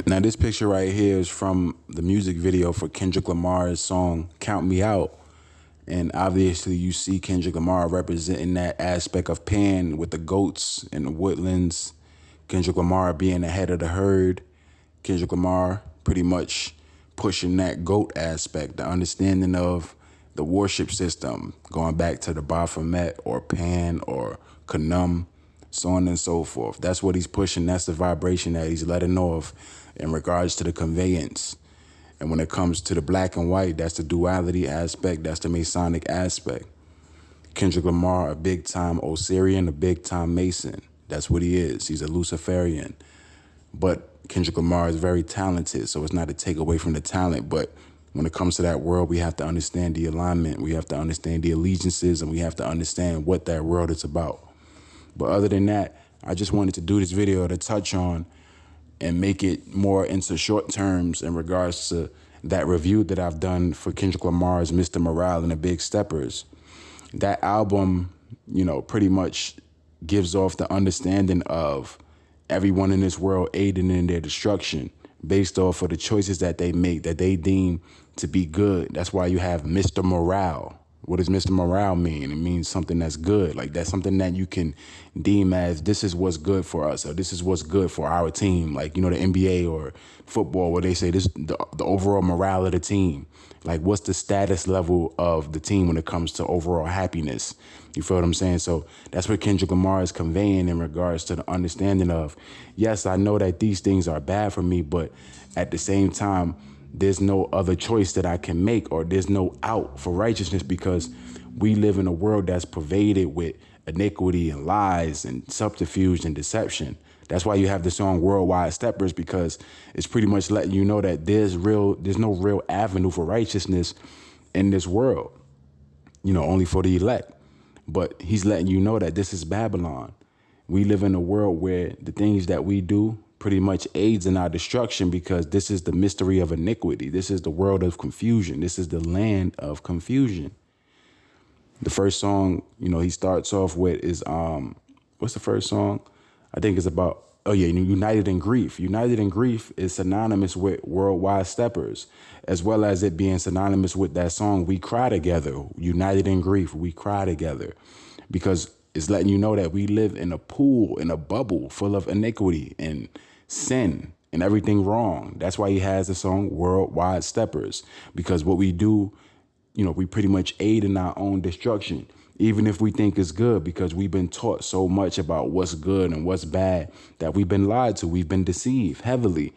Now, this picture right here is from the music video for Kendrick Lamar's song Count Me Out. And obviously, you see Kendrick Lamar representing that aspect of Pan with the goats and the woodlands. Kendrick Lamar being ahead of the herd. Kendrick Lamar pretty much pushing that goat aspect, the understanding of the worship system, going back to the Baphomet or Pan or Kanum, so on and so forth. That's what he's pushing. That's the vibration that he's letting off in regards to the conveyance. And when it comes to the black and white, that's the duality aspect. That's the Masonic aspect. Kendrick Lamar, a big-time Osirian, a big-time Mason. That's what he is. He's a Luciferian. But Kendrick Lamar is very talented, so it's not to take away from the talent. But when it comes to that world, we have to understand the alignment. We have to understand the allegiances, and we have to understand what that world is about. But other than that, I just wanted to do this video to touch on and make it more into short terms in regards to that review that I've done for Kendrick Lamar's Mr. Morale and the Big Steppers. That album, pretty much gives off the understanding of everyone in this world aiding in their destruction based off of the choices that they make, that they deem to be good. That's why you have Mr. Morale. What does Mr. Morale mean? It means something that's good. Like, that's something that you can deem as, this is what's good for us, or this is what's good for our team. Like, the NBA or football, where they say this the overall morale of the team. Like, what's the status level of the team when it comes to overall happiness? You feel what I'm saying? So that's what Kendrick Lamar is conveying in regards to the understanding of, yes, I know that these things are bad for me, but at the same time, there's no other choice that I can make, or there's no out for righteousness, because we live in a world that's pervaded with iniquity and lies and subterfuge and deception. That's why you have the song Worldwide Steppers, because it's pretty much letting you know that there's no real avenue for righteousness in this world, only for the elect. But he's letting you know that this is Babylon. We live in a world where the things that we do pretty much aids in our destruction, because this is the mystery of iniquity. This is the world of confusion. This is the land of confusion. The first song, he starts off with is, what's the first song? I think it's about, United in Grief. United in Grief is synonymous with Worldwide Steppers, as well as it being synonymous with that song, We Cry Together. United in Grief, we cry together. Because it's letting you know that we live in a pool, in a bubble full of iniquity and sin and everything wrong. That's why he has the song Worldwide Steppers, because what we do, we pretty much aid in our own destruction, even if we think it's good, because we've been taught so much about what's good and what's bad that we've been lied to. We've been deceived heavily.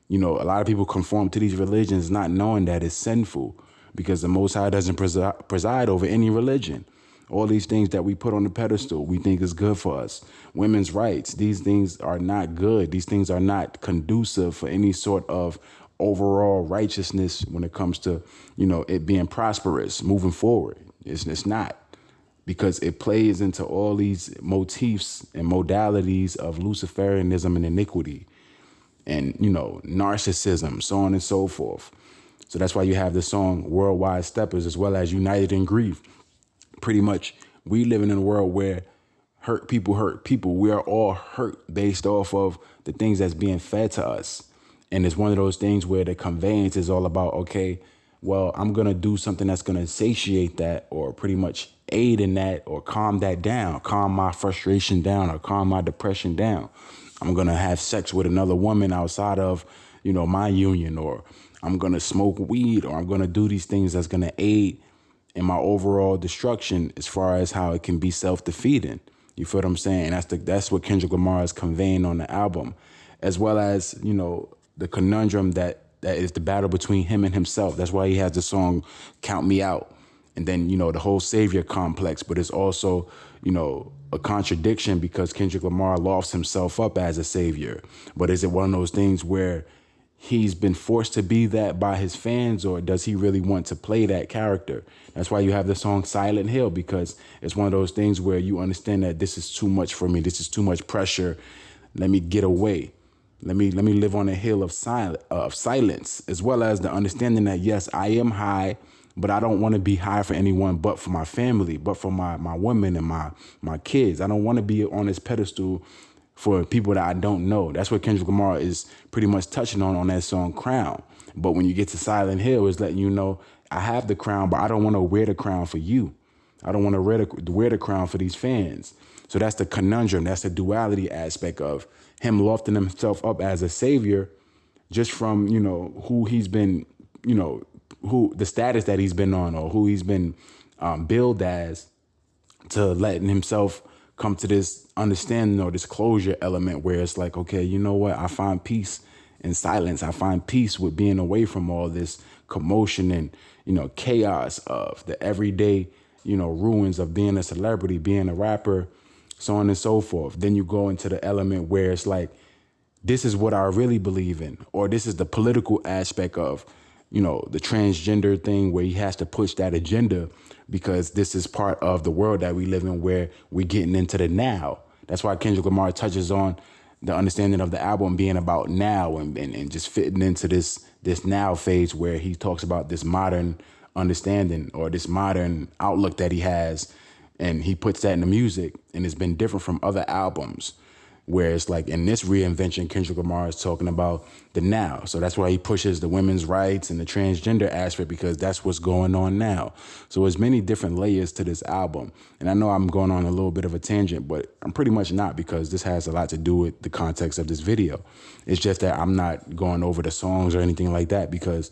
A lot of people conform to these religions not knowing that it's sinful, because the Most High doesn't preside over any religion. All these things that we put on the pedestal, we think is good for us. Women's rights, these things are not good. These things are not conducive for any sort of overall righteousness when it comes to, it being prosperous, moving forward. It's not, because it plays into all these motifs and modalities of Luciferianism and iniquity and, narcissism, so on and so forth. So that's why you have the song Worldwide Steppers, as well as United in Grief. Pretty much, we living in a world where hurt people hurt people. We are all hurt based off of the things that's being fed to us. And it's one of those things where the conveyance is all about, okay, well, I'm going to do something that's going to satiate that, or pretty much aid in that, or calm that down, calm my frustration down, or calm my depression down. I'm going to have sex with another woman outside of, my union, or I'm going to smoke weed, or I'm going to do these things that's going to aid in my overall destruction, as far as how it can be self-defeating. You feel what I'm saying? That's what Kendrick Lamar is conveying on the album, as well as, the conundrum that is the battle between him and himself. That's why he has the song Count Me Out. And then, the whole savior complex, but it's also, a contradiction, because Kendrick Lamar lofts himself up as a savior. But is it one of those things where he's been forced to be that by his fans, or does he really want to play that character? That's why you have the song Silent Hill, because it's one of those things where you understand that this is too much for me. This is too much pressure. Let me get away. Let me live on a hill of silence, as well as the understanding that, yes, I am high, but I don't want to be high for anyone but for my family, but for my women and my kids. I don't want to be on this pedestal for people that I don't know. That's what Kendrick Lamar is pretty much touching on that song Crown. But when you get to Silent Hill, it's letting you know, I have the crown, but I don't want to wear the crown for you. I don't want to wear the crown for these fans. So that's the conundrum. That's the duality aspect of him lofting himself up as a savior just from, who he's been, who the status that he's been on, or who he's been billed as, to letting himself come to this understanding or this closure element where it's like, okay, you know what? I find peace in silence. I find peace with being away from all this commotion and, chaos of the everyday, ruins of being a celebrity, being a rapper, so on and so forth. Then you go into the element where it's like, this is what I really believe in, or this is the political aspect of, the transgender thing where he has to push that agenda because this is part of the world that we live in where we're getting into the now. That's why Kendrick Lamar touches on the understanding of the album being about now and just fitting into this now phase where he talks about this modern understanding or this modern outlook that he has, and he puts that in the music, and it's been different from other albums where it's like in this reinvention, Kendrick Lamar is talking about the now. So that's why he pushes the women's rights and the transgender aspect, because that's what's going on now. So there's many different layers to this album. And I know I'm going on a little bit of a tangent, but I'm pretty much not, because this has a lot to do with the context of this video. It's just that I'm not going over the songs or anything like that because,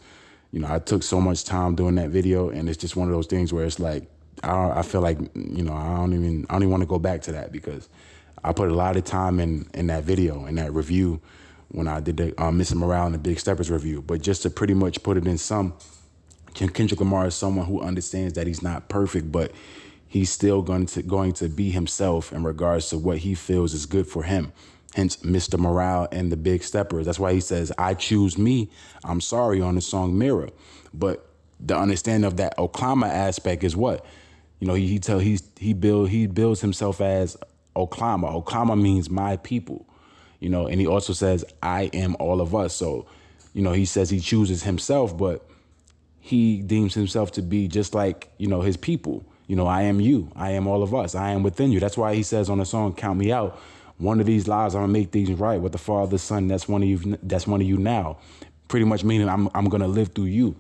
I took so much time doing that video, and it's just one of those things where it's like, I feel like, I don't even want to go back to that because I put a lot of time in that video, in that review, when I did the Mr. Morale and the Big Steppers review. But just to pretty much put it in sum, Kendrick Lamar is someone who understands that he's not perfect, but he's still going to be himself in regards to what he feels is good for him. Hence, Mr. Morale and the Big Steppers. That's why he says, I choose me, I'm sorry, on the song Mirror. But the understanding of that Oklahoma aspect is what? He builds himself as Oklahoma. Oklahoma means my people, and he also says, I am all of us. So, he says he chooses himself, but he deems himself to be just like, his people. I am you. I am all of us. I am within you. That's why he says on the song, Count Me Out, one of these lives, I'm gonna make things right with the Father, Son. That's one of you now. Pretty much meaning I'm gonna live through you.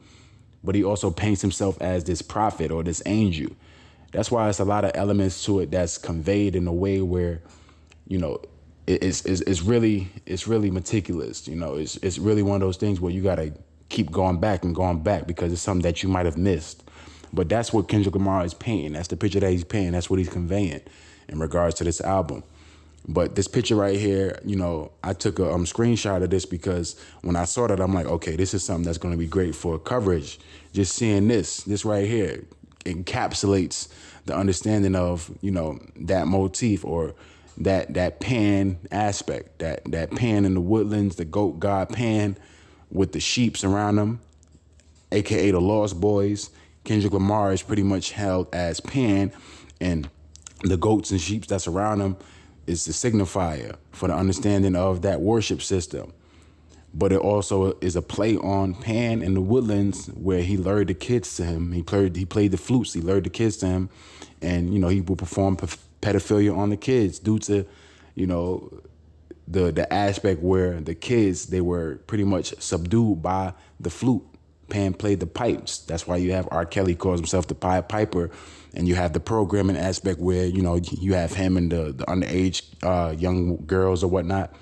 But he also paints himself as this prophet or this angel. That's why it's a lot of elements to it that's conveyed in a way where, it's really meticulous. It's really one of those things where you gotta keep going back because it's something that you might have missed. But that's what Kendrick Lamar is painting. That's the picture that he's painting. That's what he's conveying in regards to this album. But this picture right here, I took a screenshot of this because when I saw that, I'm like, okay, this is something that's going to be great for coverage. Just seeing this right here encapsulates the understanding of, that motif or that Pan aspect, that Pan in the woodlands, the goat god Pan with the sheeps around him, aka the Lost Boys. Kendrick Lamar is pretty much held as Pan, and the goats and sheeps that's around him is the signifier for the understanding of that worship system. But it also is a play on Pan in the woodlands where he lured the kids to him. He played the flutes. He lured the kids to him. And, he would perform pedophilia on the kids due to, the aspect where the kids, they were pretty much subdued by the flute. Pan played the pipes. That's why you have R. Kelly calls himself the Pied Piper. And you have the programming aspect where, you have him and the underage young girls or whatnot.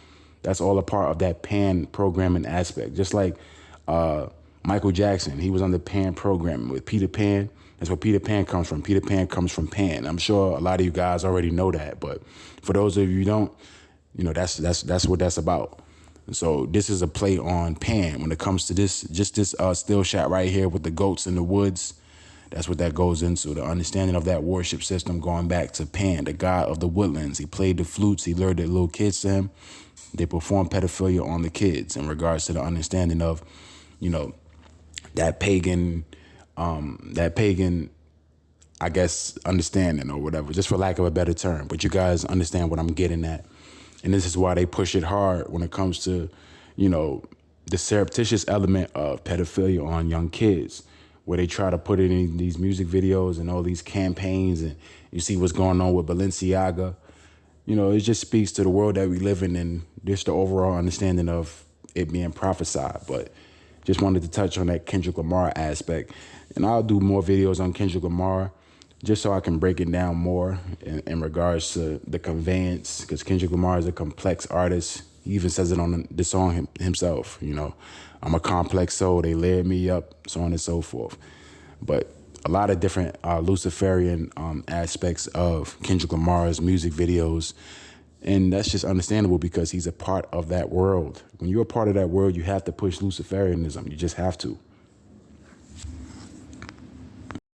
That's all a part of that Pan programming aspect. Just like Michael Jackson, he was on the Pan programming with Peter Pan. That's where Peter Pan comes from. Peter Pan comes from Pan. I'm sure a lot of you guys already know that. But for those of you who don't, that's what that's about. So this is a play on Pan when it comes to this still shot right here with the goats in the woods. That's what that goes into, the understanding of that worship system going back to Pan, the god of the woodlands. He played the flutes. He lured the little kids to him. They performed pedophilia on the kids in regards to the understanding of, that pagan, I guess, understanding or whatever, just for lack of a better term. But you guys understand what I'm getting at. And this is why they push it hard when it comes to, the surreptitious element of pedophilia on young kids, where they try to put it in these music videos and all these campaigns, and you see what's going on with Balenciaga. it just speaks to the world that we live in and just the overall understanding of it being prophesied. But just wanted to touch on that Kendrick Lamar aspect. And I'll do more videos on Kendrick Lamar just so I can break it down more in regards to the conveyance, because Kendrick Lamar is a complex artist. He even says it on the song himself, I'm a complex soul, they layered me up, so on and so forth. But a lot of different Luciferian aspects of Kendrick Lamar's music videos. And that's just understandable because he's a part of that world. When you're a part of that world, you have to push Luciferianism. You just have to.